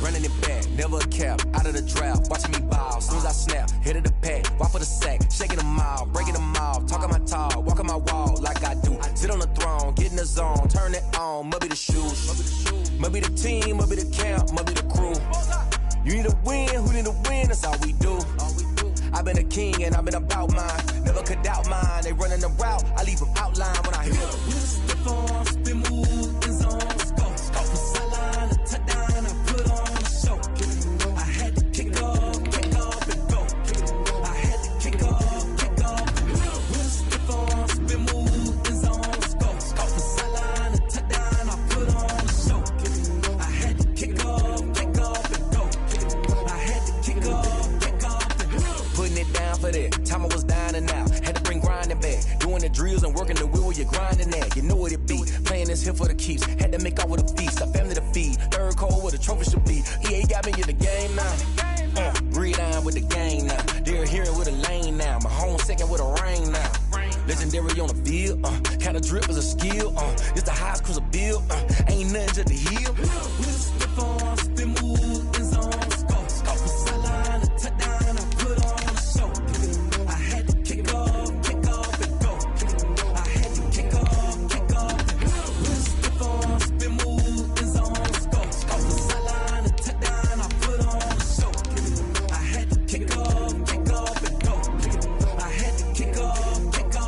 running it back, never a cap, out of the draft, watching me ball, soon as I snap, hit of the pack, walk for the sack, shaking them all, breaking them all, talking my talk, walking my wall like I do, sit on the throne, get in the zone, turn it on, must be the shoes, must be the team, must be the camp, must be the crew, you need to win, who need to win, that's all we do. I've been a king and I've been about mine. Never could doubt mine. They running the route. I leave them outline when I hit them. Stiff on, spin move, in zone, let's go. Go from sideline to touchdown. I put on a show. I had to kick off and go. I had to kick off and go. Stiff on, spin move, in zone, let's go. Go from sideline to touchdown. I put on a show. I had to kick off and go. I had to kick off. Putting it down for that. Time I was down and out. Had to bring grinding back. Doing the drills and working the wheel where you're grinding at. You know what it be. Playing this here for the keeps. Had to make out with a feast. A family to feed. Third cold where the trophy should be. EA got me in the game now. Breathe on with the game now. They're hearing with a lane now. My home second with a rain now. Legendary on the field. Kind of drip is a skill. It's the highest cruiser bill. Ain't nothing to the heel. We just step on, spin move, in zone, let's go. Go from sideline to touchdown. I put on. I had to kick off and go. I had to kick off and go. Stiff on, spin move, in zone, let's go. Go from sideline to touchdown. I put on a show. I had to kick off and go. I had to kick off and go.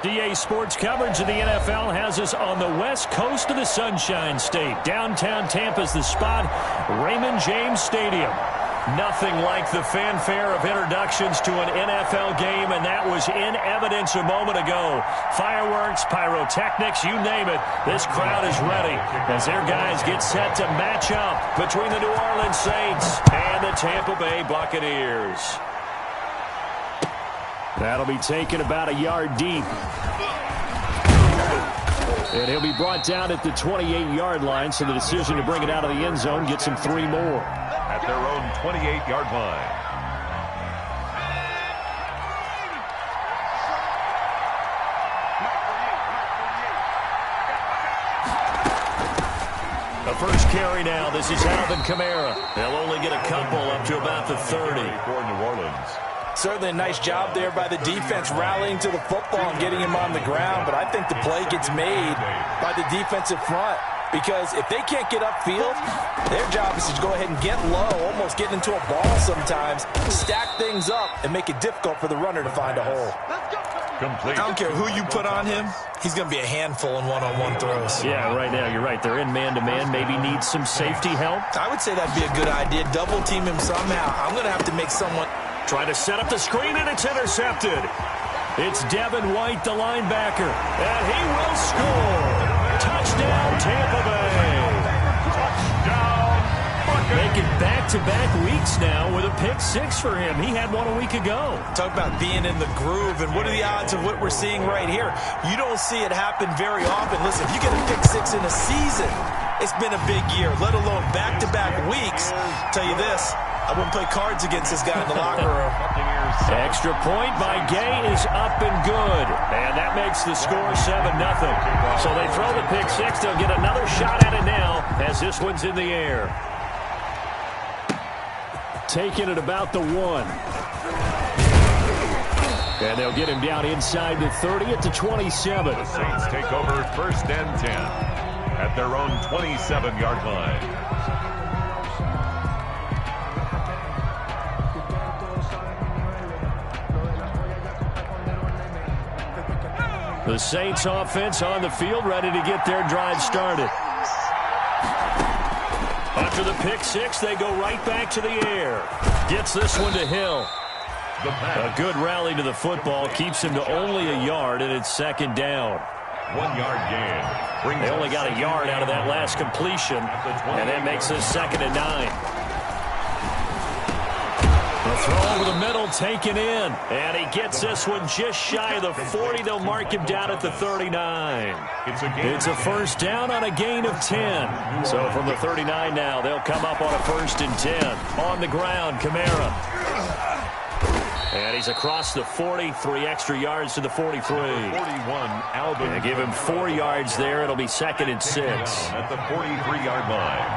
DA Sports coverage of the NFL has us on the west coast of the Sunshine State. Downtown Tampa's the spot, Raymond James Stadium. Nothing like the fanfare of introductions to an NFL game, and that was in evidence a moment ago. Fireworks, pyrotechnics, you name it. This crowd is ready as their guys get set to match up between the New Orleans Saints and the Tampa Bay Buccaneers. That'll be taken about a yard deep. And he'll be brought down at the 28-yard line, so the decision to bring it out of the end zone gets him 3 more. At their own 28-yard line. The first carry now. This is Alvin Kamara. They'll only get a couple up to about the 30. For New Orleans. Certainly a nice job there by the defense rallying to the football and getting him on the ground, but I think the play gets made by the defensive front because if they can't get upfield, their job is to go ahead and get low, almost get into a ball sometimes, stack things up, and make it difficult for the runner to find a hole. Complete. I don't care who you put on him, he's going to be a handful in one-on-one throws. Yeah, right now you're right. They're in man-to-man, maybe need some safety help. I would say that'd be a good idea. Double team him somehow. I'm going to have to make someone... Trying to set up the screen, and it's intercepted. It's Devin White, the linebacker, and he will score. Touchdown, Tampa Bay. Touchdown, Making back-to-back weeks now with a pick 6 for him. He had one a week ago. Talk about being in the groove, and what are the odds of what we're seeing right here? You don't see it happen very often. Listen, if you get a pick 6 in a season, it's been a big year, let alone back-to-back weeks. Tell you this, I wouldn't play cards against this guy in the locker room. Extra point by Gay is up and good. And that makes the score 7-0. So they throw the pick 6. They'll get another shot at it now as this one's in the air. Taking it about the 1. And they'll get him down inside the 30 at the 27. The Saints take over 1st and 10 at their own 27-yard line. The Saints offense on the field, ready to get their drive started. After the pick 6, they go right back to the air. Gets this one to Hill. A good rally to the football keeps him to only a yard, and it's 2nd down. 1-yard gain. They only got a yard out of that last completion, and that makes this 2nd and 9. The throw over the middle, taken in, and he gets this one just shy of the 40. They'll mark him down at the 39. It's a first down on a gain of 10. So from the 39 now, they'll come up on a 1st and 10. On the ground, Kamara. And he's across the 40, 3 extra yards to the 43. 41, Alvin. They give him 4 yards there. It'll be 2nd and 6. At the 43-yard line.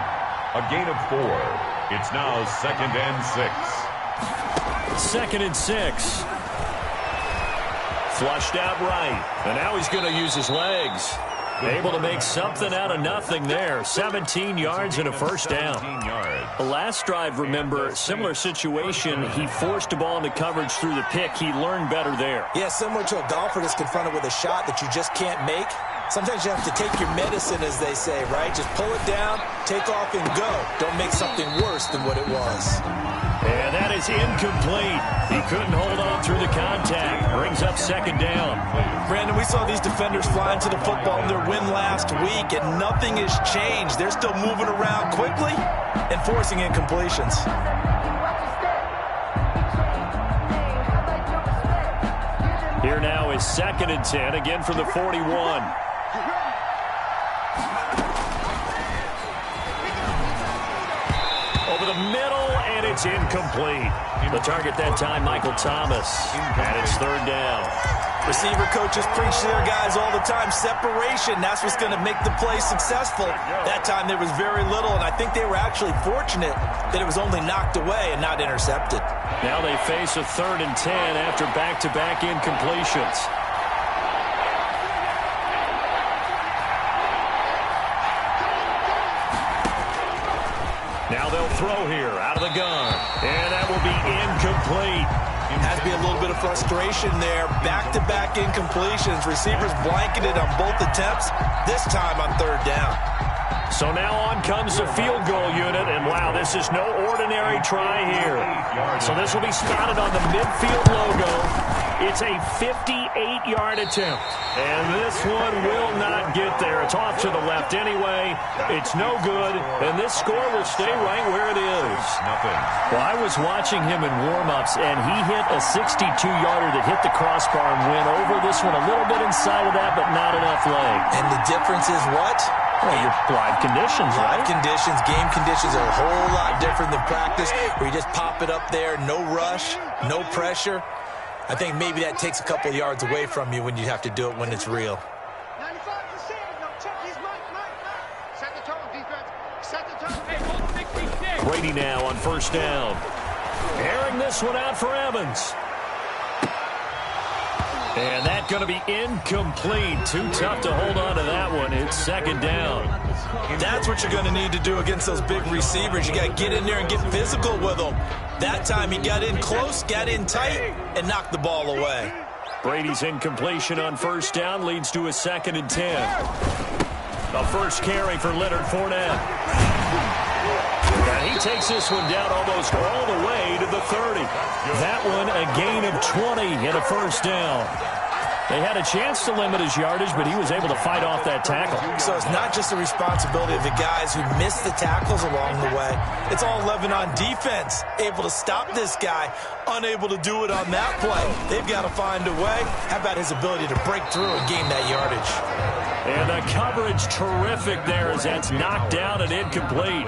A gain of 4. It's now 2nd and 6. 2nd and 6. Flushed out right. And now he's going to use his legs. Able to make something out of nothing there. 17 yards and a first down. The last drive, remember, similar situation. He forced a ball into coverage through the pick. He learned better there. Yeah, similar to a golfer that's confronted with a shot that you just can't make. Sometimes you have to take your medicine, as they say, right? Just pull it down, take off, and go. Don't make something worse than what it was. And that is incomplete. He couldn't hold on through the contact. Brings up 2nd down. Brandon, we saw these defenders fly into the football in their win last week, and nothing has changed. They're still moving around quickly and forcing incompletions. Here now is 2nd and 10, again from the 41. Over the middle, and it's incomplete. The target that time, Michael Thomas. And it's 3rd down. Receiver coaches preach to their guys all the time. Separation, that's what's going to make the play successful. That time there was very little, and I think they were actually fortunate that it was only knocked away and not intercepted. Now they face a 3rd and 10 after back-to-back incompletions. Now they'll throw here out of the gun. And that will be incomplete. Has to be a little bit of frustration there. Back-to-back incompletions. Receivers blanketed on both attempts, this time on 3rd down. So now on comes the field goal unit, and wow, this is no ordinary try here. So this will be spotted on the midfield logo. It's a 58-yard attempt, and this one will not get there. It's off to the left anyway. It's no good, and this score will stay right where it is. Nothing. Well, I was watching him in warm-ups, and he hit a 62-yarder that hit the crossbar and went over this one a little bit inside of that, but not enough leg. And the difference is what? Well, your live conditions, right? Live conditions, game conditions are a whole lot different than practice, where you just pop it up there, no rush, no pressure. I think maybe that takes a couple yards away from you when you have to do it when it's real. Brady now on 1st down. Airing this one out for Evans. And that's going to be incomplete. Too tough to hold on to that one. It's 2nd down. That's what you're going to need to do against those big receivers. You got to get in there and get physical with them. That time he got in close, got in tight, and knocked the ball away. Brady's incompletion on 1st down leads to a 2nd and 10. The first carry for Leonard Fournette. And he takes this one down almost all the way to the 30. That one a gain of 20 and a first down. They had a chance to limit his yardage, but he was able to fight off that tackle. So it's not just the responsibility of the guys who missed the tackles along the way. It's all 11 on defense, able to stop this guy, unable to do it on that play. They've got to find a way. How about his ability to break through and gain that yardage? And the coverage terrific there as that's knocked down and incomplete.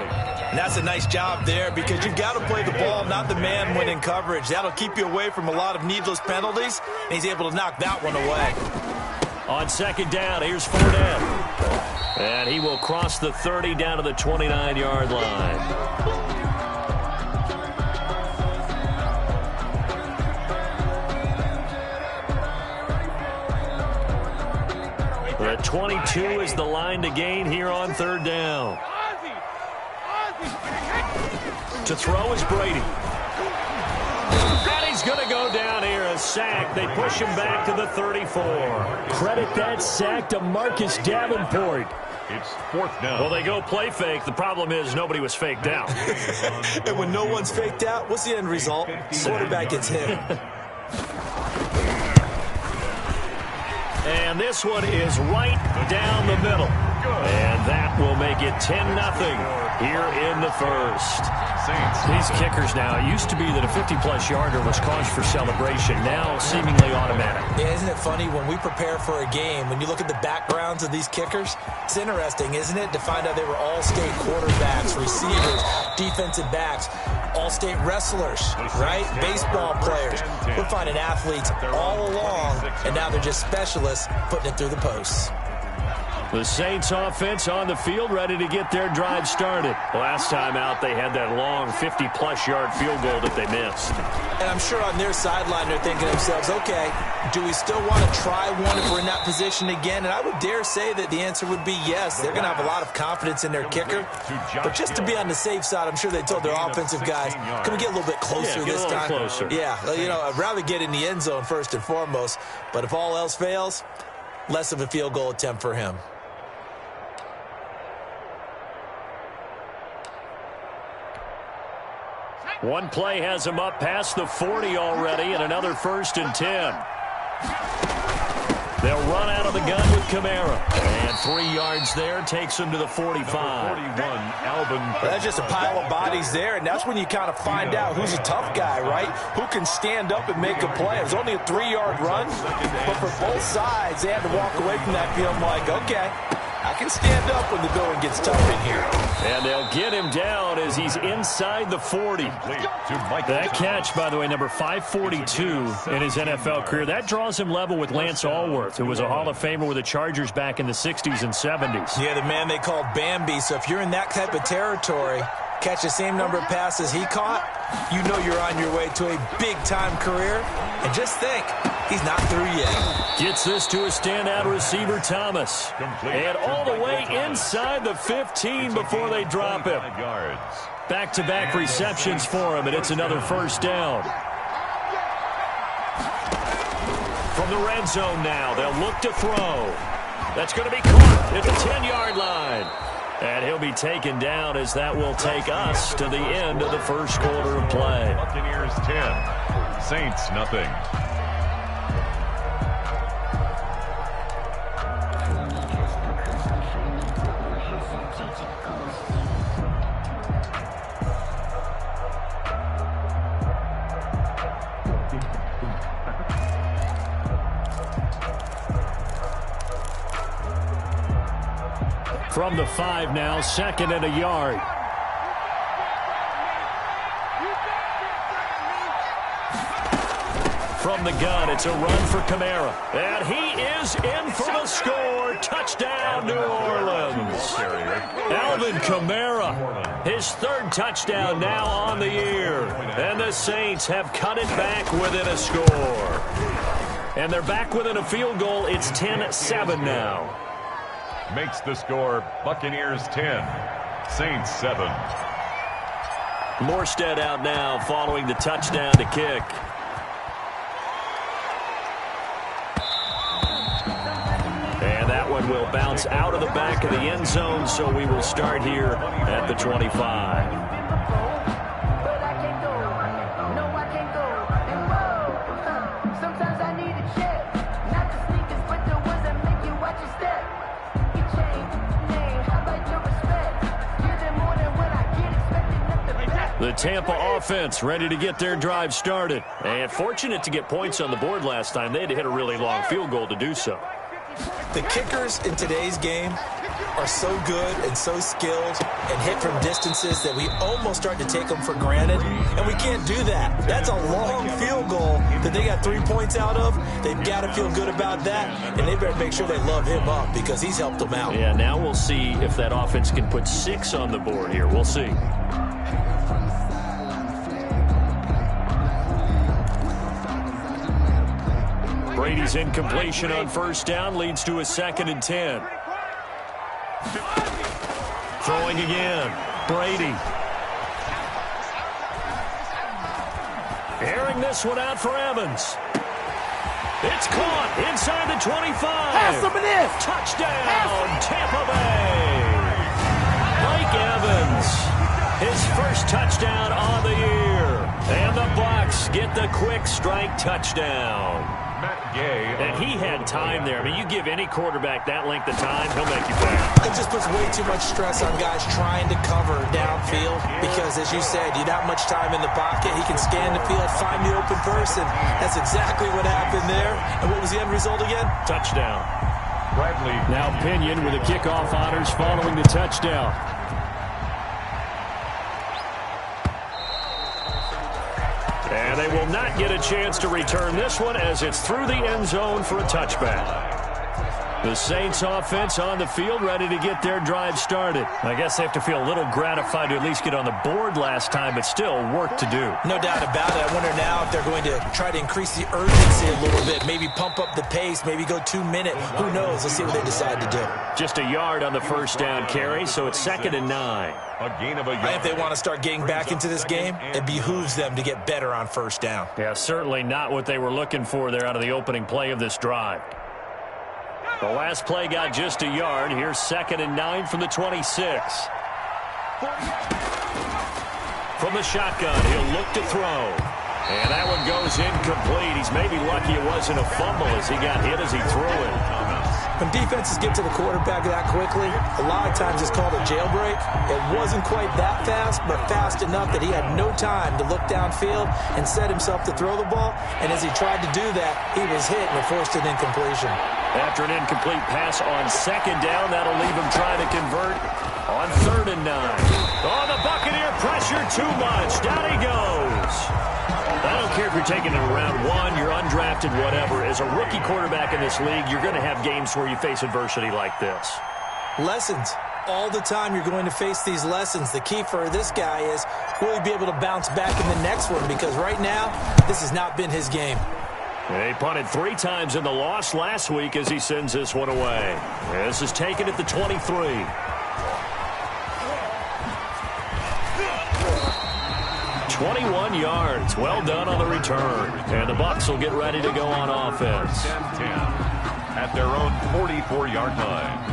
And that's a nice job there because you've got to play the ball, not the man when in coverage. That'll keep you away from a lot of needless penalties, and he's able to knock that one away. On 2nd down, here's Fournette. And he will cross the 30 down to the 29-yard line. The 22 is the line to gain here on 3rd down. To throw is Brady. And he's going to go down here, a sack. They push him back to the 34. Credit that sack to Marcus Davenport. It's 4th down. Well, they go play fake. The problem is nobody was faked out. And when no one's faked out, what's the end result? Quarterback gets hit. And And this one is right down the middle. And that will make it 10-0 here in the first. These kickers now, it used to be that a 50-plus yarder was cause for celebration. Now seemingly automatic. Yeah, isn't it funny when we prepare for a game, when you look at the backgrounds of these kickers, it's interesting, isn't it, to find out they were all-state quarterbacks, receivers, defensive backs, all-state wrestlers, right? Baseball players. We're finding athletes all along, and now they're just specialists putting it through the posts. The Saints offense on the field, ready to get their drive started. Last time out, they had that long 50-plus yard field goal that they missed. And I'm sure on their sideline, they're thinking to themselves, okay, do we still want to try one if we're in that position again? And I would dare say that the answer would be yes. They're going to have a lot of confidence in their kicker. But just to be on the safe side, I'm sure they told their offensive guys, can we get a little bit closer this time? Closer. Yeah, you know, I'd rather get in the end zone first and foremost. But if all else fails, less of a field goal attempt for him. One play has him up past the 40 already, and another 1st and 10. They'll run out of the gun with Kamara. And 3 yards there takes him to the 45. 41, Alvin. That's just a pile of bodies there, and that's when you kind of find out who's a tough guy, right? Who can stand up and make a play. It was only a 3-yard run, but for both sides, they had to walk away from that feeling like, okay, I can stand up when the going gets tough in here. And they'll get him down as he's inside the 40. That catch, by the way, number 542 in his NFL career. That draws him level with Lance Allworth, who was a Hall of Famer with the Chargers back in the 60s and 70s. Yeah, the man they called Bambi. So if you're in that type of territory, catch the same number of passes he caught, you know you're on your way to a big-time career. And just think, he's not through yet. Gets this to a standout receiver, Thomas. And all the way inside the 15 before they drop him. Back-to-back receptions for him, and it's another 1st down. From the red zone now, they'll look to throw. That's going to be caught at the 10-yard line. And he'll be taken down as that will take us to the end of the first quarter of play. Buccaneers 10, Saints nothing. From the 5 now, 2nd and a yard. From the gun, it's a run for Kamara. And he is in for the score. Touchdown, New Orleans. Alvin Kamara, his 3rd touchdown now on the year. And the Saints have cut it back within a score. And they're back within a field goal. It's 10-7 now. Makes the score Buccaneers 10, Saints 7. Morstead out now following the touchdown to kick. And that one will bounce out of the back of the end zone, so we will start here at the 25. The Tampa offense ready to get their drive started. And fortunate to get points on the board last time. They had to hit a really long field goal to do so. The kickers in today's game are so good and so skilled and hit from distances that we almost start to take them for granted. And we can't do that. That's a long field goal that they got 3 points out of. They've got to feel good about that. And they better make sure they love him up because he's helped them out. Yeah, now we'll see if that offense can put 6 on the board here. We'll see. Brady's incompletion on 1st down leads to a 2nd and 10. Throwing again. Brady. Airing this one out for Evans. It's caught inside the 25. Pass him an if. Touchdown, Tampa Bay. Mike Evans, his 1st touchdown on the year. And the Bucs get the quick strike touchdown. And he had time there. I mean, you give any quarterback that length of time, he'll make you pay. It just puts way too much stress on guys trying to cover downfield because, as you said, you have that much time in the pocket. He can scan the field, find the open person. That's exactly what happened there. And what was the end result again? Touchdown. Bradley. Now Pinion with the kickoff honors following the touchdown. And they will not get a chance to return this one as it's through the end zone for a touchback. The Saints offense on the field ready to get their drive started. I guess they have to feel a little gratified to at least get on the board last time, but still work to do. No doubt about it. I wonder now if they're going to try to increase the urgency a little bit, maybe pump up the pace, maybe go 2 minute. Who knows? Let's see what they decide to do. Just a yard on the first down carry, so it's 2nd and 9. A gain of a yard. If they want to start getting back into this game, it behooves them to get better on first down. Yeah, certainly not what they were looking for there out of the opening play of this drive. The last play got just a yard. Here's 2nd and 9 from the 26. From the shotgun, he'll look to throw. And that one goes incomplete. He's maybe lucky it wasn't a fumble as he got hit as he threw it. When defenses get to the quarterback that quickly, a lot of times it's called a jailbreak. It wasn't quite that fast, but fast enough that he had no time to look downfield and set himself to throw the ball. And as he tried to do that, he was hit and it forced an incompletion. After an incomplete pass on 2nd down, that'll leave him trying to convert on 3rd and 9. Oh, the Buccaneer pressure too much. Down he goes. I don't care if you're taking it in round 1, you're undrafted, whatever. As a rookie quarterback in this league, you're going to have games where you face adversity like this. Lessons. All the time you're going to face these lessons. The key for this guy is, will he be able to bounce back in the next one? Because right now, this has not been his game. He punted 3 times in the loss last week as he sends this one away. This is taken at the 23. 21 yards. Well done on the return. And the Bucs will get ready to go on offense. 10-10 at their own 44-yard line.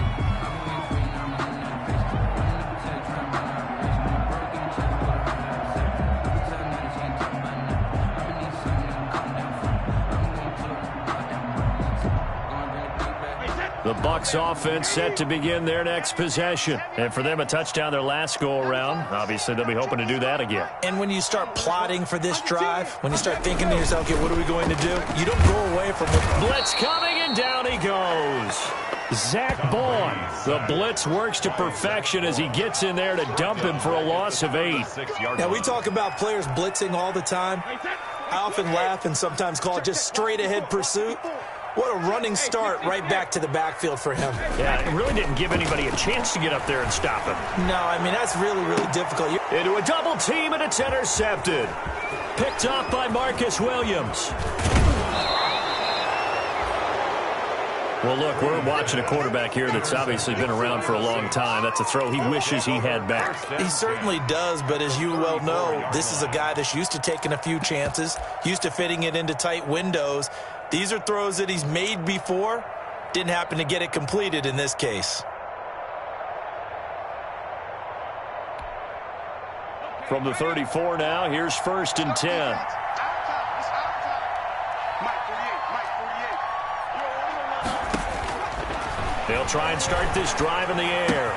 The Bucs offense set to begin their next possession. And for them, a touchdown their last go-around. Obviously, they'll be hoping to do that again. And when you start plotting for this drive, when you start thinking to yourself, okay, what are we going to do? You don't go away from it. Blitz coming, and down he goes. Zach Bourne. The blitz works to perfection as he gets in there to dump him for a loss of 8. Now, we talk about players blitzing all the time. I often laugh and sometimes call it just straight-ahead pursuit. What a running start right back to the backfield for him. Yeah, it really didn't give anybody a chance to get up there and stop him. No, I mean, that's really, really difficult. Into a double team, and it's intercepted. Picked off by Marcus Williams. Well, look, we're watching a quarterback here that's obviously been around for a long time. That's a throw he wishes he had back. He certainly does, but as you well know, this is a guy that's used to taking a few chances, used to fitting it into tight windows. These are throws that he's made before. Didn't happen to get it completed in this case. From the 34 now, here's 1st and 10. They'll try and start this drive in the air.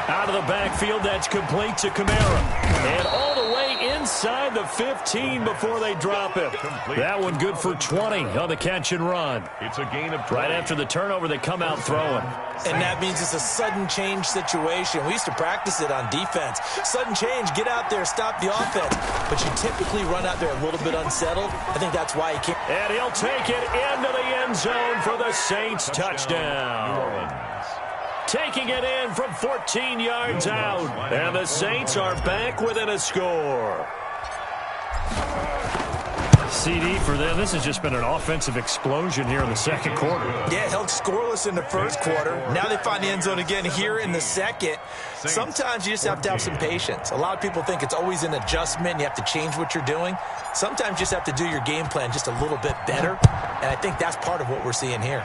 Out of the backfield, that's complete to Kamara. And all the way inside the 15 before they drop him. That one good for 20 on the catch and run. It's a gain of 20. Right after the turnover, they come out throwing. And that means it's a sudden change situation. We used to practice it on defense. Sudden change, get out there, stop the offense. But you typically run out there a little bit unsettled. I think that's why he can't. And he'll take it into the end zone for the Saints touchdown. Taking it in from 14 yards out. And the Saints are back within a score. CD for them. This has just been an offensive explosion here in the second quarter. Yeah, held scoreless in the first quarter. Now they find the end zone again here in the second. Sometimes you just have to have some patience. A lot of people think it's always an adjustment. You have to change what you're doing. Sometimes you just have to do your game plan just a little bit better. And I think that's part of what we're seeing here.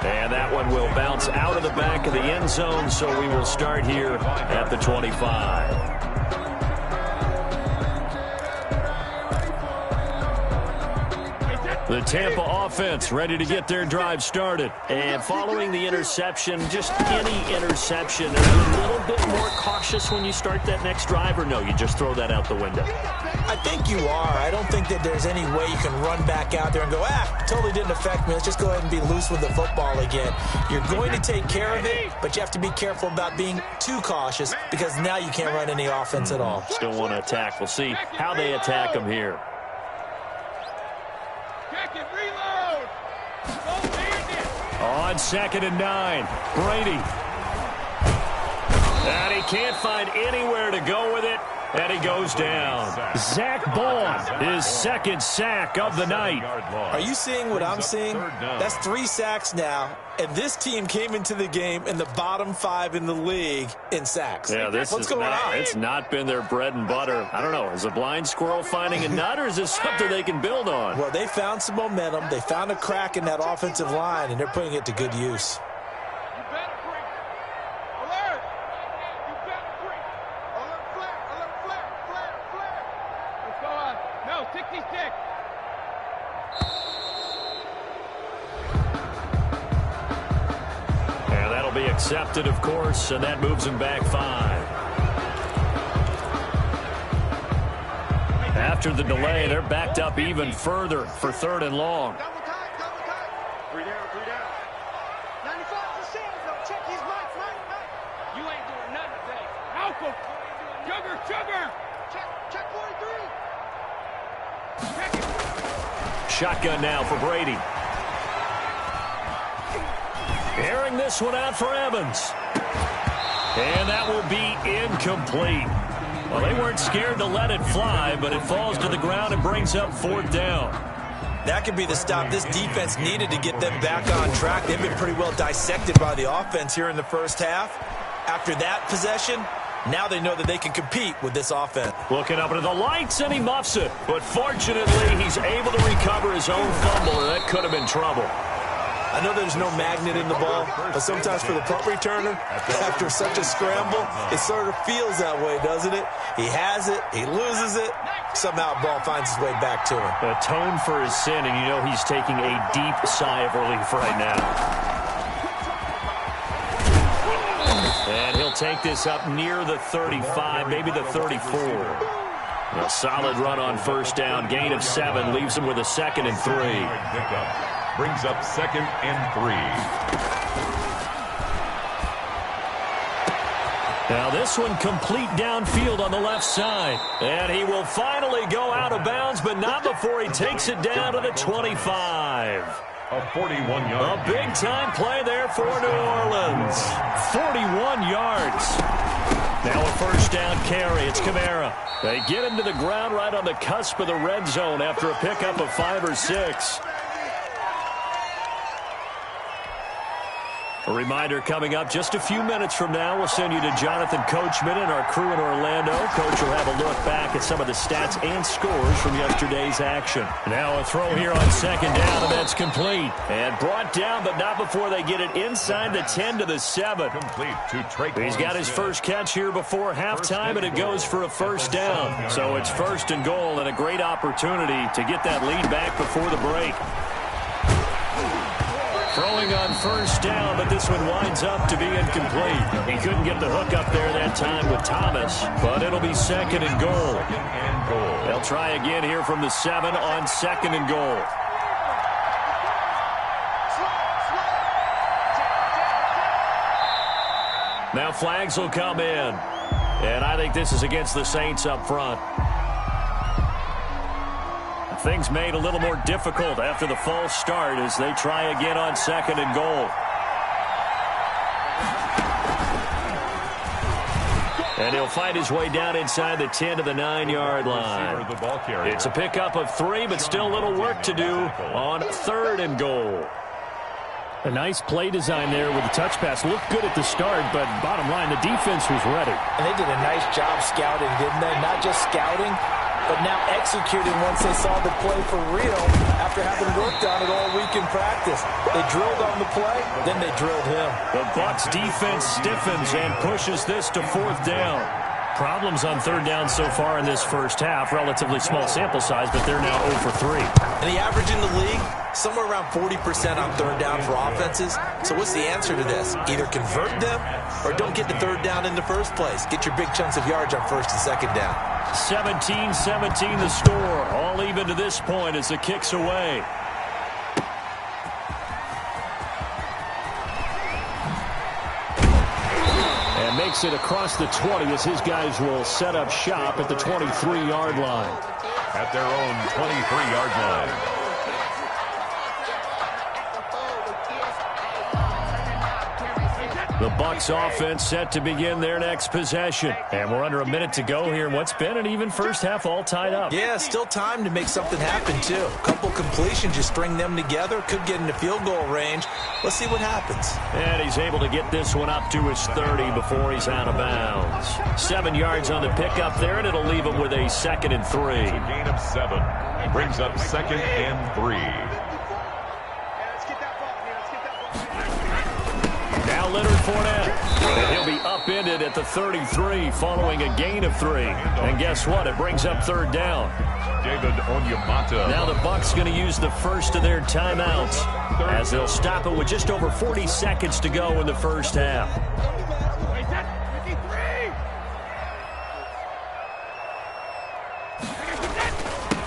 And that one will bounce out of the back of the end zone, so we will start here at the 25. The Tampa offense ready to get their drive started. And following the interception, just any interception, are you a little bit more cautious when you start that next drive, or no, you just throw that out the window? I think you are. I don't think that there's any way you can run back out there and go, totally didn't affect me. Let's just go ahead and be loose with the football again. You're going to take care of it, but you have to be careful about being too cautious because now you can't run any offense at all. Still want to attack. We'll see how they attack them here. On 2nd and 9, Brady. And he can't find anywhere to go with it, and he goes down. Zach Bond, his second sack of the night. Are you seeing what I'm seeing? That's 3 sacks now, and this team came into the game in the bottom 5 in the league in sacks. Yeah, What's going on? It's not been their bread and butter. I don't know. Is a blind squirrel finding a nut, or is this something they can build on? Well, they found some momentum. They found a crack in that offensive line, and they're putting it to good use. Accepted, of course, and that moves him back 5. After the delay, they're backed up even further for 3rd and long. Double tight. 3 down. 95 to Sam, though. Check his mic. You ain't doing nothing today. Malcolm. Sugar. Check 43. Check it. Shotgun now for Brady. Airing this one out for Evans. And that will be incomplete. Well, they weren't scared to let it fly, but it falls to the ground and brings up 4th down. That could be the stop this defense needed to get them back on track. They've been pretty well dissected by the offense here in the first half. After that possession, now they know that they can compete with this offense. Looking up into the lights, and he muffs it. But fortunately, he's able to recover his own fumble, and that could have been trouble. I know there's no magnet in the ball, but sometimes for the punt returner, after such a scramble, it sort of feels that way, doesn't it? He has it, he loses it, somehow the ball finds its way back to him. Atone for his sin, and you know he's taking a deep sigh of relief right now. And he'll take this up near the 35, maybe the 34. A solid run on 1st down, gain of 7, leaves him with a 2nd and 3. Brings up 2nd and 3. Now this one complete downfield on the left side. And he will finally go out of bounds, but not before he takes it down to the 25. A 41-yard. A big-time play there for New Orleans. 41 yards. Now a 1st down carry. It's Kamara. They get him to the ground right on the cusp of the red zone after a pickup of 5 or 6. A reminder coming up just a few minutes from now. We'll send you to Jonathan Coachman and our crew in Orlando. Coach will have a look back at some of the stats and scores from yesterday's action. Now a throw here on 2nd down, and that's complete. And brought down, but not before they get it inside the 10 to the 7. Complete to Trey. He's got his first catch here before halftime, and it goes for a 1st down. So it's 1st and goal, and a great opportunity to get that lead back before the break. Throwing on 1st down, but this one winds up to be incomplete. He couldn't get the hook up there that time with Thomas, but it'll be 2nd and goal. They'll try again here from the 7 on 2nd and goal. Now flags will come in, and I think this is against the Saints up front. Things made a little more difficult after the false start as they try again on 2nd and goal. And he'll fight his way down inside the 10 to the 9-yard line. It's a pickup of 3, but still a little work to do on 3rd and goal. A nice play design there with the touch pass. Looked good at the start, but bottom line, the defense was ready. And they did a nice job scouting, didn't they? Not just scouting, but now executing once they saw the play for real after having worked on it all week in practice. They drilled on the play, then they drilled him. The Bucs defense stiffens and pushes this to 4th down. problems on third down so far in this first half. Relatively small sample size, but they're now 0 for 3. And the average in the league, somewhere around 40% on third down for offenses. So what's the answer to this? Either convert them or don't get the third down in the first place. Get your big chunks of yards on first and second down. 17-17 the score. All even to this point as the kick's away. And makes it across the 20 as his guys will set up shop at the 23-yard line. At their own 23-yard line. The Bucs offense set to begin their next possession. And we're under a minute to go here in what's been an even first half, all tied up. Yeah, still time to make something happen, too. A couple completions, you string them together, could get into field goal range. Let's see what happens. And he's able to get this one up to his 30 before he's out of bounds. 7 yards on the pickup there, and it'll leave him with a 2nd and 3. It's a gain of 7. Brings up 2nd and 3. Now Leonard Fournette. And he'll be upended at the 33 following a gain of 3. And guess what? It brings up third down. David Onyemata. Now the Bucs going to use the first of their timeouts as they'll stop it with just over 40 seconds to go in the first half.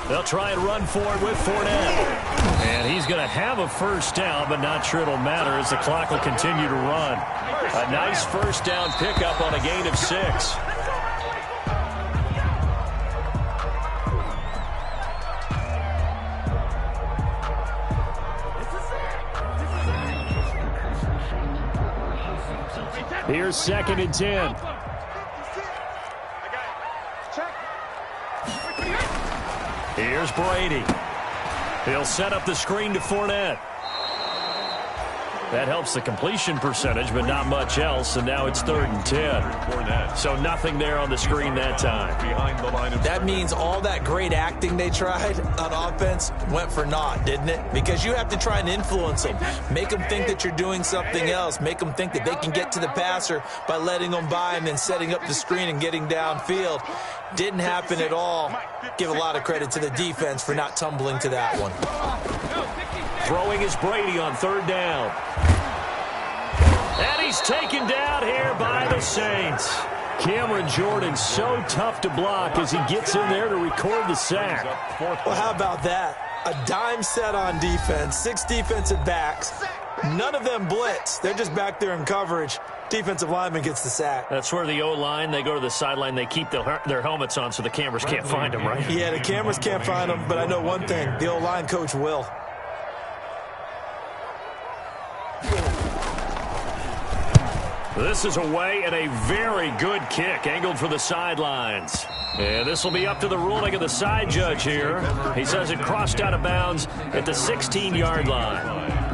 They'll try and run for it with Fournette. And he's going to have a first down, but not sure it'll matter as the clock will continue to run. A nice first down pickup on a gain of 6. Here's 2nd and 10. Here's Brady. He'll set up the screen to Fournette. That helps the completion percentage, but not much else, and now it's 3rd and 10. So nothing there on the screen that time. That means all that great acting they tried on offense went for naught, didn't it? Because you have to try and influence them. Make them think that you're doing something else. Make them think that they can get to the passer by letting them by and then setting up the screen and getting downfield. Didn't happen at all. Give a lot of credit to the defense for not tumbling to that one. Throwing is Brady on 3rd down. And he's taken down here by the Saints. Cameron Jordan so tough to block as he gets in there to record the sack. Well, how about that? A dime set on defense, 6 defensive backs. None of them blitz. They're just back there in coverage. Defensive lineman gets the sack. That's where the O-line, they go to the sideline, they keep their helmets on so the cameras can't find them, right? Yeah, the cameras can't find them, but I know one thing. The O-line coach will. This is away and a very good kick angled for the sidelines. And this will be up to the ruling of the side judge here. He says it crossed out of bounds at the 16-yard line.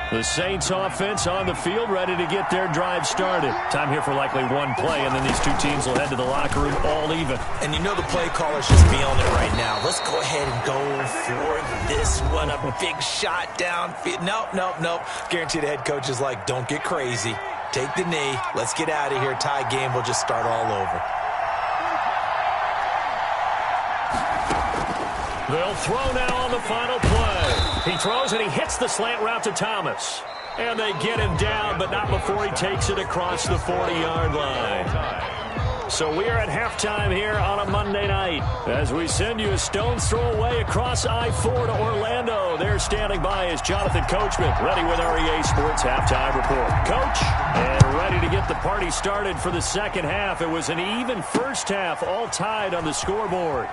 The Saints offense on the field ready to get their drive started. Time here for likely one play, and then these two teams will head to the locker room all even. And you know the play caller's just feeling it right now. Let's go ahead and go for this one. A big shot downfield. Nope. Guarantee the head coach is like, don't get crazy. Take the knee. Let's get out of here. Tie game. We'll just start all over. They'll throw now on the final play. He throws and he hits the slant route to Thomas. And they get him down, but not before he takes it across the 40-yard line. So we are at halftime here on a Monday night as we send you a stone's throw away across I-4 to Orlando. There standing by is Jonathan Coachman, ready with REA Sports Halftime Report. Coach, and ready to get the party started for the second half. It was an even first half, all tied on the scoreboard.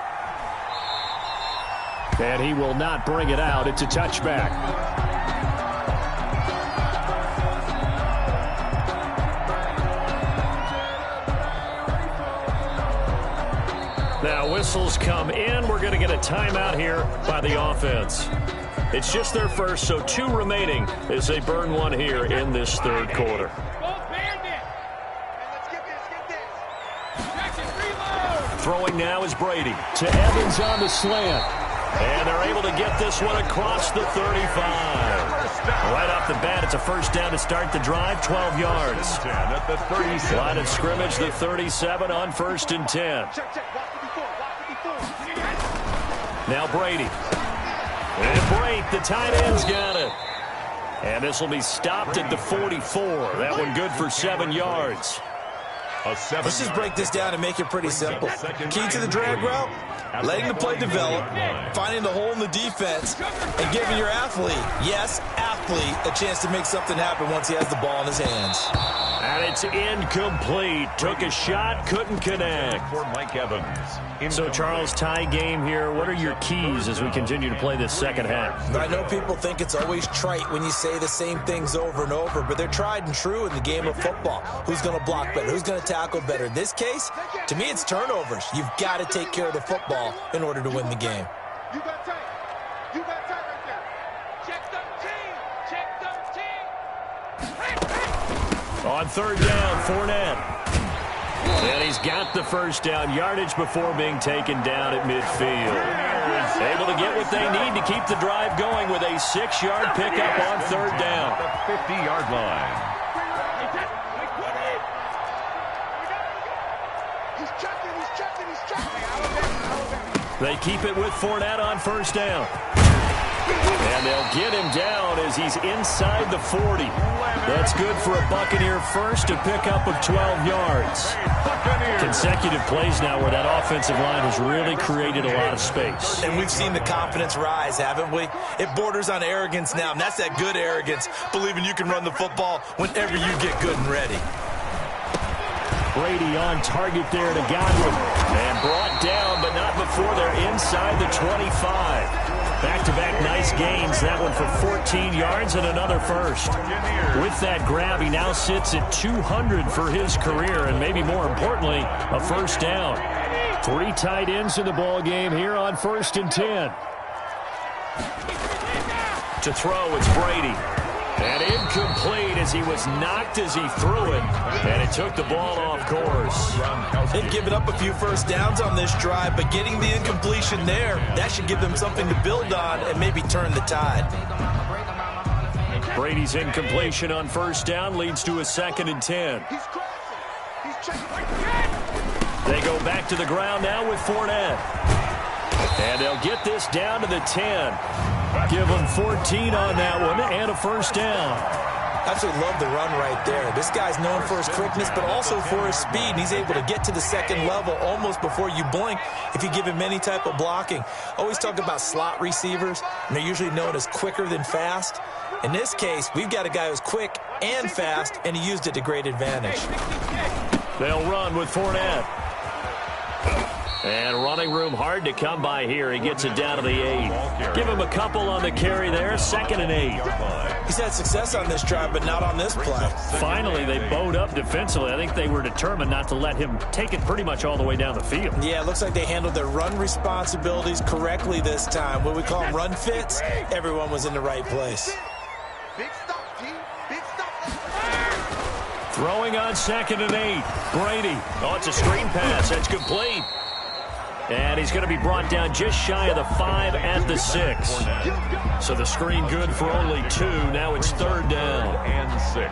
And he will not bring it out. It's a touchback. Now whistles come in. We're going to get a timeout here by the offense. It's just their first, so 2 remaining as they burn one here in this third quarter. Throwing now is Brady to Evans on the slant. And they're able to get this one across the 35. Right up off the bat. It's a first down to start the drive, 12 yards. At the 37. Line of scrimmage, the 37 on 1st and 10. Now Brady. And Brate, the tight end's got it. And this will be stopped at the 44. That one good for 7 yards. Let's just break this down and make it pretty simple. Key to the drag route, letting the play develop, finding the hole in the defense, and giving your athlete, yes, athlete, a chance to make something happen once he has the ball in his hands. And it's incomplete. Took a shot, couldn't connect. For Mike Evans. So, Charles, tie game here. What are your keys as we continue to play this second half? I know people think it's always trite when you say the same things over and over, but they're tried and true in the game of football. Who's going to block better? Who's going to tackle better? In this case, to me, it's turnovers. You've got to take care of the football in order to win the game. You got tight. You got tight right there. Check 13. Check 13. Hey. On 3rd down, Fournette. And he's got the first down yardage before being taken down at midfield. Able to get what they need to keep the drive going with a 6-yard pickup on 3rd down. The 50-yard line. He's checking. They keep it with Fournette on 1st down. And they'll get him down as he's inside the 40. That's good for a Buccaneer first, a pickup of 12 yards. Consecutive plays now where that offensive line has really created a lot of space. And we've seen the confidence rise, haven't we? It borders on arrogance now, and that's that good arrogance, believing you can run the football whenever you get good and ready. Brady on target there to Godwin. And brought down, but not before they're inside the 25. Back-to-back nice gains. That one for 14 yards and another first. With that grab, he now sits at 200 for his career, and maybe more importantly, a first down. 3 tight ends in the ball game here on 1st and 10. To throw, it's Brady. And incomplete as he was knocked as he threw it. And it took the ball off course. They've given up a few first downs on this drive, but getting the incompletion there, that should give them something to build on and maybe turn the tide. Brady's incompletion on 1st down leads to a 2nd and 10. He's checking. They go back to the ground now with Fournette. And they'll get this down to the 10. Give them 14 on that one and a first down. Absolutely love the run right there. This guy's known for his quickness, but also for his speed. And he's able to get to the 2nd level almost before you blink if you give him any type of blocking. Always talk about slot receivers, and they're usually known as quicker than fast. In this case, we've got a guy who's quick and fast, and he used it to great advantage. They'll run with Fournette. And running room hard to come by here. He gets it down to the 8. Give him a couple on the carry there. 2nd and 8. He's had success on this drive, but not on this play. Finally, they bowed up defensively. I think they were determined not to let him take it pretty much all the way down the field. Yeah, it looks like they handled their run responsibilities correctly this time. What we call them run fits, everyone was in the right place. Big stop, G. Big stop. Throwing on 2nd and 8. Brady. Oh, it's a screen pass. That's complete. And he's going to be brought down just shy of the 5 at the 6. So the screen good for only 2. Now it's 3rd down. And 6.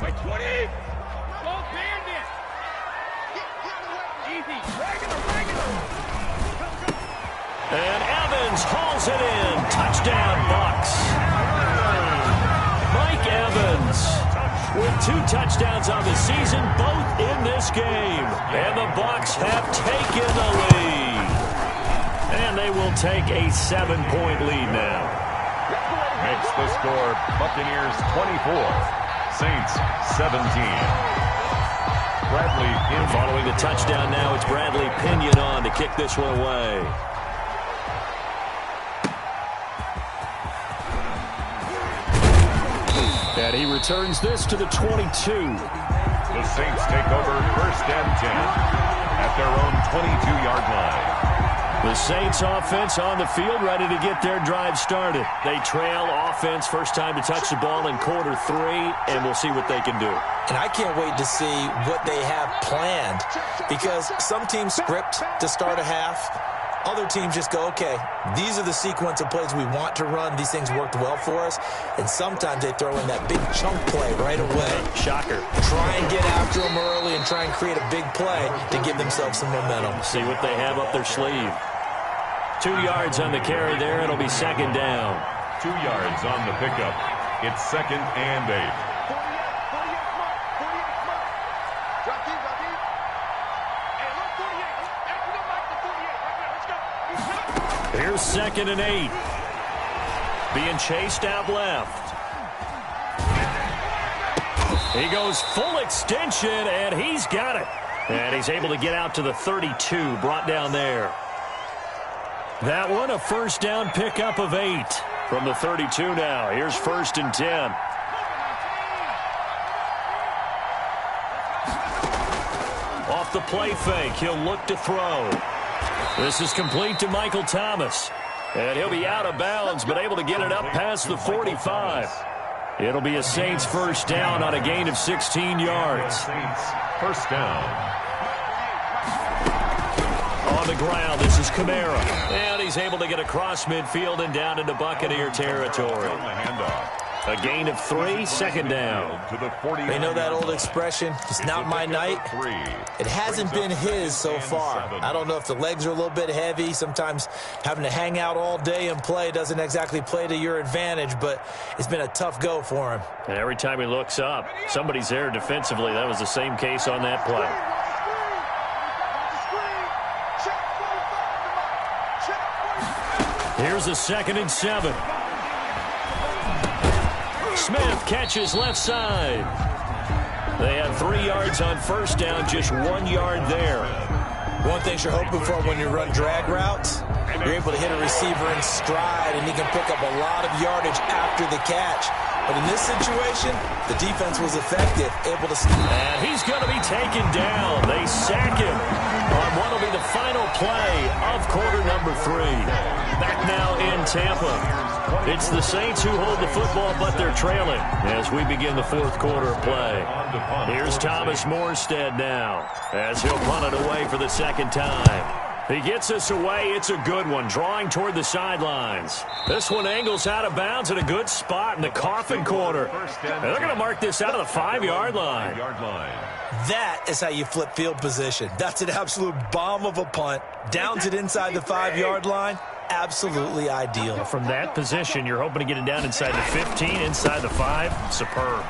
Wait, 20. Go bandit. Easy. Regular. And Evans hauls it in. Touchdown, Bucs. Mike Evans with 2 touchdowns on the season, both in this game. And the Bucs have taken the lead. And they will take a 7-point lead now. Makes the score Buccaneers 24, Saints 17. Bradley Pinion. Following the touchdown now, it's Bradley Pinion on to kick this one away. And he returns this to the 22. The Saints take over 1st and 10 at their own 22-yard line. The Saints offense on the field, ready to get their drive started. They trail offense, first time to touch the ball in quarter 3, and we'll see what they can do. And I can't wait to see what they have planned, because some teams script to start a half. other teams just go, okay, these are the sequence of plays we want to run. These things worked well for us. And sometimes they throw in that big chunk play right away. Shocker. Try and get after them early and try and create a big play to give themselves some momentum. See what they have up their sleeve. 2 yards on the carry there. It'll be second down. 2 yards on the pickup. It's 2nd and 8. Here's 2nd and 8. Being chased out left. He goes full extension, and he's got it. And he's able to get out to the 32, brought down there. That one, a first down pickup of 8 from the 32 now. Here's 1st and 10. Off the play fake, he'll look to throw. This is complete to Michael Thomas. And he'll be out of bounds, but able to get it up past the 45. It'll be a Saints first down on a gain of 16 yards. Saints first down. On the ground, this is Kamara. And he's able to get across midfield and down into Buccaneer territory. A gain of 3, second down. They know that old expression, it's not my night. It hasn't been his so far. I don't know if the legs are a little bit heavy. Sometimes having to hang out all day and play doesn't exactly play to your advantage, but it's been a tough go for him. And every time he looks up, somebody's there defensively. That was the same case on that play. Here's a 2nd and 7. Smith catches left side. They have 3 yards on first down, just 1 yard there. One thing you're hoping for when you run drag routes, you're able to hit a receiver in stride, and he can pick up a lot of yardage after the catch. But in this situation, the defense was effective, able to... And he's going to be taken down. They sack him on what will be the final play of quarter number 3. Back now in Tampa. It's the Saints who hold the football, but they're trailing as we begin the 4th quarter of play. Here's Thomas Morstead now as he'll punt it away for the 2nd time. He gets us away. It's a good one, drawing toward the sidelines. This one angles out of bounds at a good spot in the coffin corner. And they're going to mark this out of the 5-yard line. That is how you flip field position. That's an absolute bomb of a punt. Downs it inside the 5-yard line. Absolutely ideal. From that position, you're hoping to get it down inside the 15, inside the 5. Superb.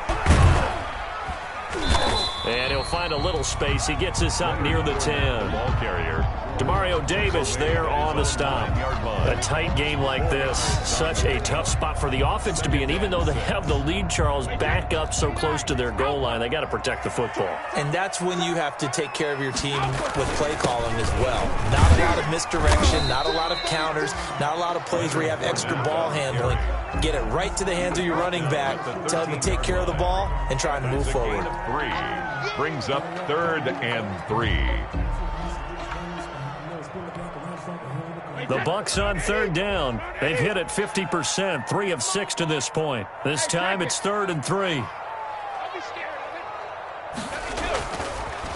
And he'll find a little space. He gets us up near the 10. Ball carrier. Demario Davis there on the stop. A tight game like this, such a tough spot for the offense to be in. Even though they have the lead, Charles, back up so close to their goal line, they got to protect the football. And that's when you have to take care of your team with play calling as well. Not a lot of misdirection, not a lot of counters, not a lot of plays where you have extra ball handling. Get it right to the hands of your running back, tell him to take care of the ball, and try and move forward. 3 brings up 3rd and 3. The Bucks on 3rd down. They've hit it 50%, 3 of 6 to this point. This time it's 3rd and 3.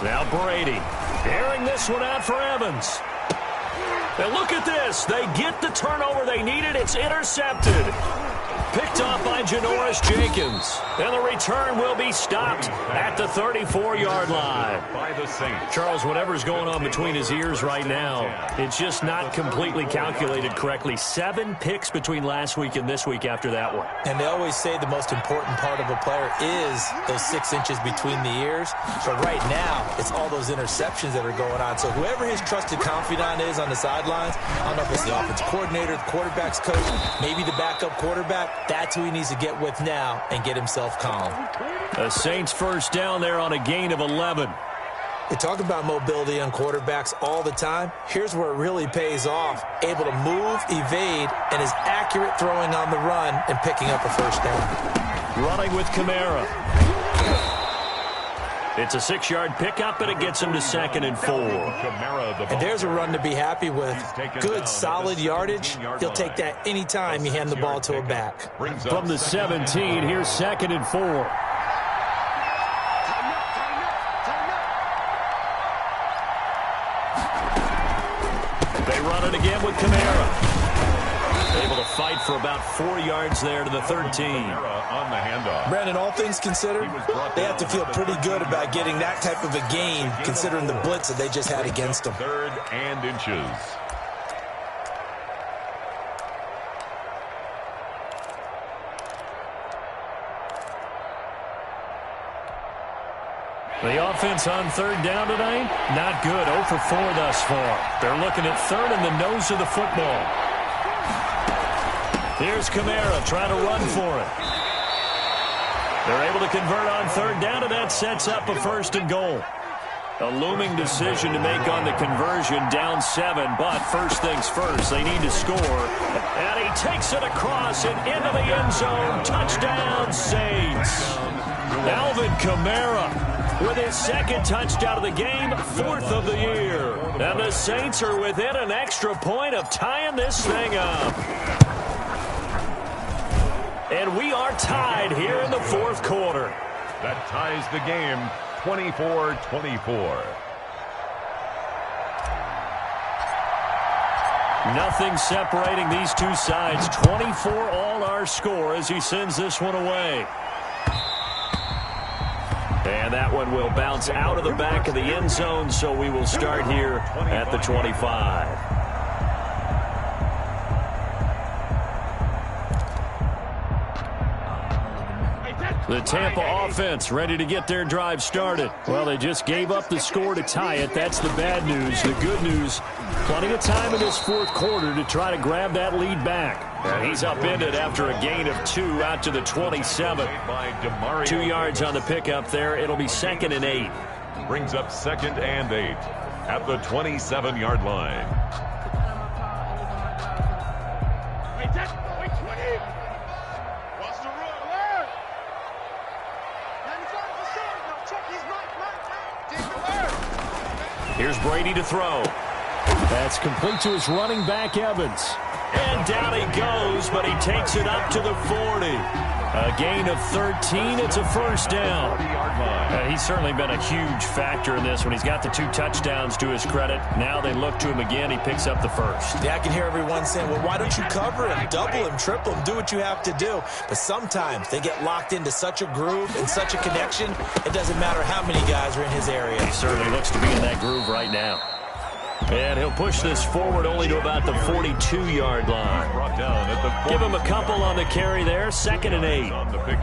Now Brady airing this one out for Evans. And look at this. They get the turnover they needed. It's intercepted. Picked off by Janoris Jenkins. And the return will be stopped at the 34-yard line. By the Saints. Charles, whatever's going on between his ears right now, it's just not completely calculated correctly. 7 picks between last week and this week after that one. And they always say the most important part of a player is those 6 inches between the ears. But right now, it's all those interceptions that are going on. So whoever his trusted confidant is on the sidelines, I don't know if it's the offense coordinator, the quarterback's coach, maybe the backup quarterback, that's who he needs to get with now and get himself calm. The Saints first down there on a gain of 11. We talk about mobility on quarterbacks all the time. Here's where it really pays off. Able to move, evade, and is accurate throwing on the run and picking up a first down. Running with Kamara. It's a 6-yard pickup, and it gets him to 2nd and 4. And there's a run to be happy with. Good, solid yardage. He'll take that any time you hand the ball to a back. From the 17, here's 2nd and 4. They run it again fight for about 4 yards there to the 13. On the handoff. Brandon, all things considered, they have to feel pretty good about getting that type of a gain, considering the blitz that they just had against them. 3rd and inches. The offense on 3rd down tonight, not good. 0 for 4 thus far. They're looking at 3rd and the nose of the football. Here's Kamara trying to run for it. They're able to convert on 3rd down, and that sets up a 1st and goal. A looming decision to make on the conversion, down 7, but first things first, they need to score. And he takes it across and into the end zone. Touchdown, Saints. Alvin Kamara with his 2nd touchdown of the game, 4th of the year. And the Saints are within an extra point of tying this thing up. And we are tied here in the 4th quarter. That ties the game 24-24. Nothing separating these two sides. 24 all our score as he sends this one away. And that one will bounce out of the back of the end zone, so we will start here at the 25. The Tampa offense ready to get their drive started. Well, they just gave up the score to tie it. That's the bad news. The good news, plenty of time in this 4th quarter to try to grab that lead back. And he's upended after a gain of 2 out to the 27. 2 yards on the pickup there. It'll be 2nd and 8. Brings up 2nd and 8 at the 27-yard line. Here's Brady to throw. That's complete to his running back, Evans. And down he goes, but he takes it up to the 40. A gain of 13. It's a 1st down. He's certainly been a huge factor in this when he's got the 2 touchdowns to his credit. Now they look to him again. He picks up the 1st. Yeah, I can hear everyone saying, well, why don't you cover him, double him, triple him, do what you have to do. But sometimes they get locked into such a groove and such a connection, it doesn't matter how many guys are in his area. He certainly looks to be in that groove right now. And he'll push this forward only to about the 42-yard line. Brought down at the Give him a couple on the carry there. 2nd and 8.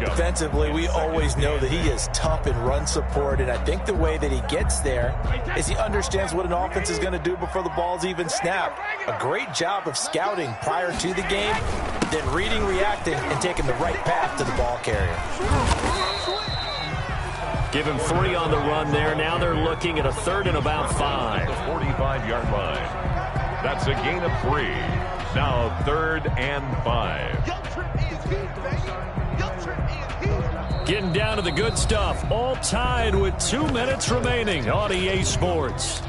Defensively, we always know that he is tough in run support, and I think the way that he gets there is he understands what an offense is going to do before the ball's even snapped. A great job of scouting prior to the game, then reading, reacting, and taking the right path to the ball carrier. Give him 3 on the run there. Now they're looking at a 3rd and about 5. The 45-yard line. That's a gain of 3. Now 3rd and 5. Getting down to the good stuff. All tied with 2 minutes remaining on EA Sports.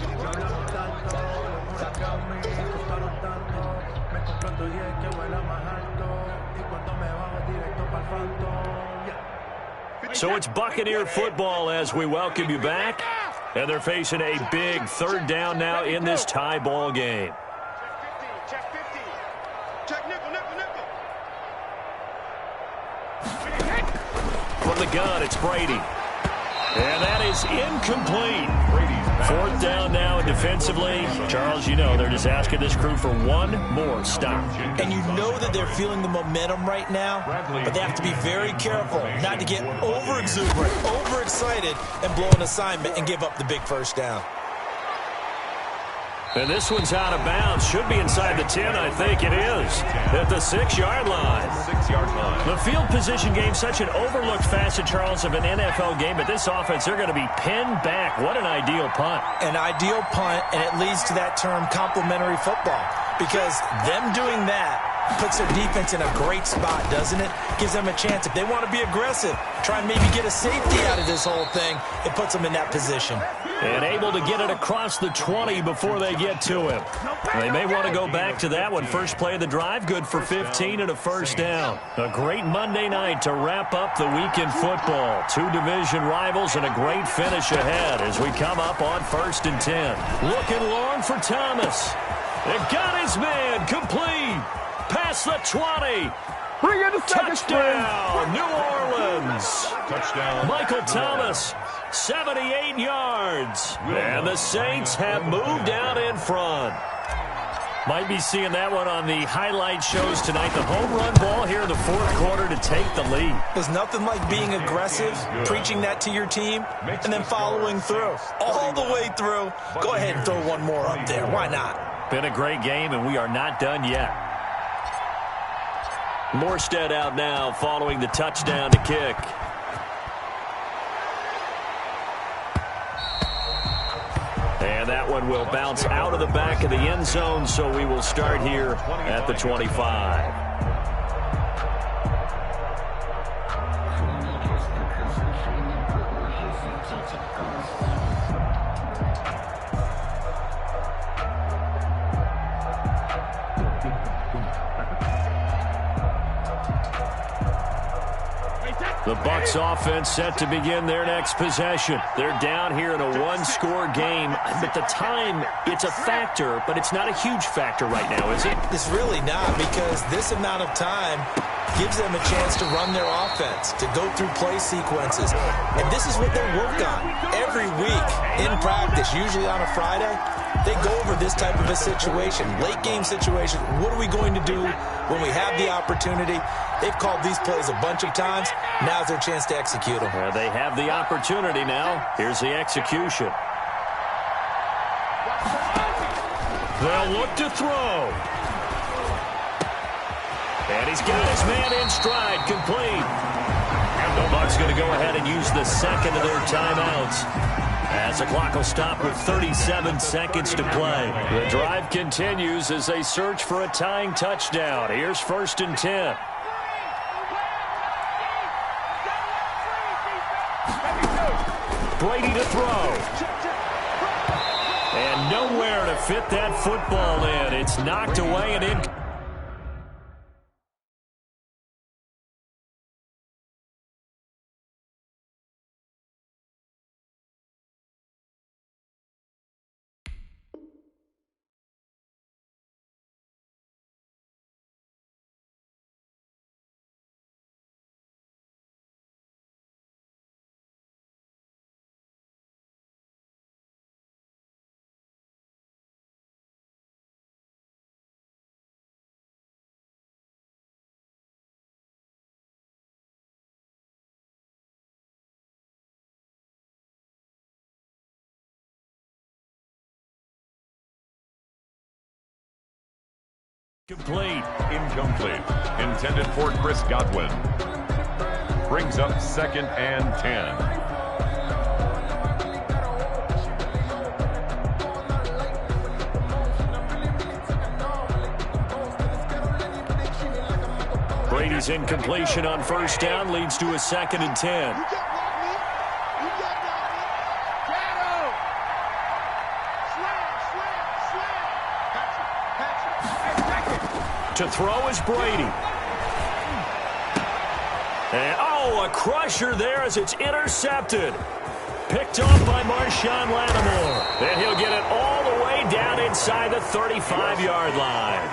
So it's Buccaneer football as we welcome you back. And they're facing a big 3rd down now in this tie ball game. Check 50. Check nickel, nickel, nickel. From the gun, it's Brady. And that is incomplete. 4th down now, and defensively, Charles, you know, they're just asking this crew for one more stop. And you know that they're feeling the momentum right now, but they have to be very careful not to get over-exuberant, overexcited, and blow an assignment and give up the big 1st down. And this one's out of bounds. Should be inside the 10, I think it is. At the 6-yard line. 6-yard line. The field position game, such an overlooked facet, Charles, of an NFL game. But this offense, they're going to be pinned back. What an ideal punt. An ideal punt, and it leads to that term complementary football. Because them doing that puts their defense in a great spot, doesn't it? Gives them a chance. If they want to be aggressive, try and maybe get a safety out of this whole thing, it puts them in that position. And able to get it across the 20 before they get to him. They may want to go back to that one. First play of the drive, good for 15 and a 1st down. A great Monday night to wrap up the week in football. 2 division rivals and a great finish ahead as we come up on 1st and 10. Looking long for Thomas. They've got his man complete. Pass Past the 20. Bring in the second Touchdown, New Orleans. Touchdown. Michael Thomas, 78 yards. And the Saints have moved out in front. Might be seeing that one on the highlight shows tonight. The home run ball here in the fourth quarter to take the lead. There's nothing like being aggressive, preaching that to your team, and then following through. All the way through. Go ahead and throw one more up there. Why not? Been a great game, and we are not done yet. Morstead out now following the touchdown to kick. And that one will bounce out of the back of the end zone, so we will start here at the 25. The Bucs offense set to begin their next possession. They're down here in a one-score game. At the time, it's a factor, but it's not a huge factor right now, is it? It's really not, because this amount of time gives them a chance to run their offense, to go through play sequences. And this is what they work on every week in practice, usually on a Friday. They go over this type of a situation, late game situation. What are we going to do when we have the opportunity? They've called these plays a bunch of times. Now's their chance to execute them. They have the opportunity now. Here's the execution. They'll look to throw. And he's got his man in stride, complete. And the Bucs going to go ahead and use the second of their timeouts, as the clock will stop with 37 seconds to play. The drive continues as they search for a tying touchdown. Here's 1st and 10. Brady to throw. And nowhere to fit that football in. It's knocked away and in. Complete. Incomplete. Intended for Chris Godwin. Brings up 2nd and 10. Brady's incompletion on 1st down leads to a 2nd and 10. To throw is Brady. And, a crusher there as it's intercepted. Picked off by Marshawn Lattimore. And he'll get it all the way down inside the 35-yard line.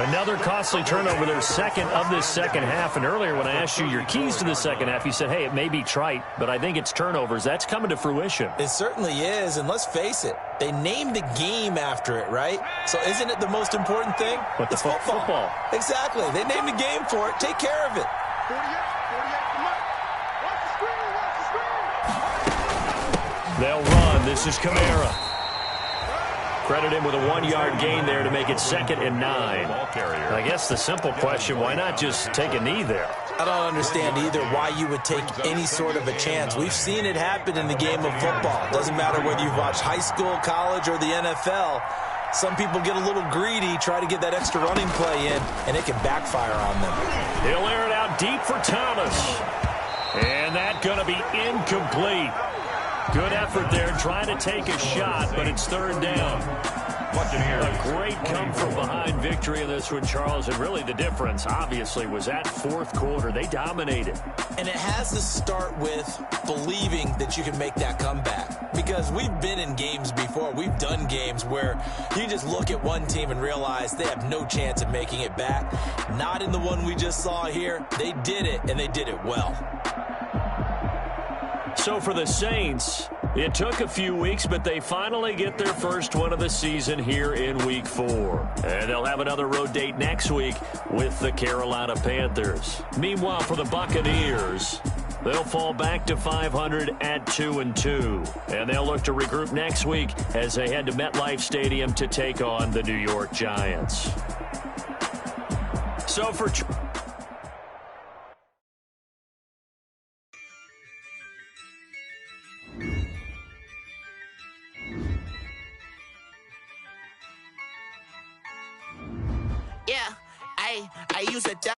Another costly turnover, their second of this second half. And earlier when I asked you your keys to the second half, you said, hey, it may be trite, but I think it's turnovers. That's coming to fruition. It certainly is, and let's face it, they named the game after it, right? So isn't it the most important thing? But it's football. Exactly. They named the game for it. Take care of it. 48, come on. Watch the screen, watch the screen. They'll run. This is Kamara. Credit him with a 1-yard gain there to make it 2nd and 9. I guess the simple question, why not just take a knee there? I don't understand either why you would take any sort of a chance. We've seen it happen in the game of football. Doesn't matter whether you've watched high school, college, or the NFL. Some people get a little greedy, try to get that extra running play in, and it can backfire on them. He'll air it out deep for Thomas. And that's going to be incomplete. Good effort there trying to take a shot, but it's 3rd down. Buccaneers. A great come-from-behind victory in this one, Charles, and really the difference, obviously, was that fourth quarter. They dominated. And it has to start with believing that you can make that comeback. Because we've been in games before. We've done games where you just look at one team and realize they have no chance of making it back. Not in the one we just saw here. They did it, and they did it well. So for the Saints, it took a few weeks, but they finally get their first one of the season here in Week 4. And they'll have another road date next week with the Carolina Panthers. Meanwhile, for the Buccaneers, they'll fall back to 500 at 2-2. And they'll look to regroup next week as they head to MetLife Stadium to take on the New York Giants. So for... Yeah, I used to die.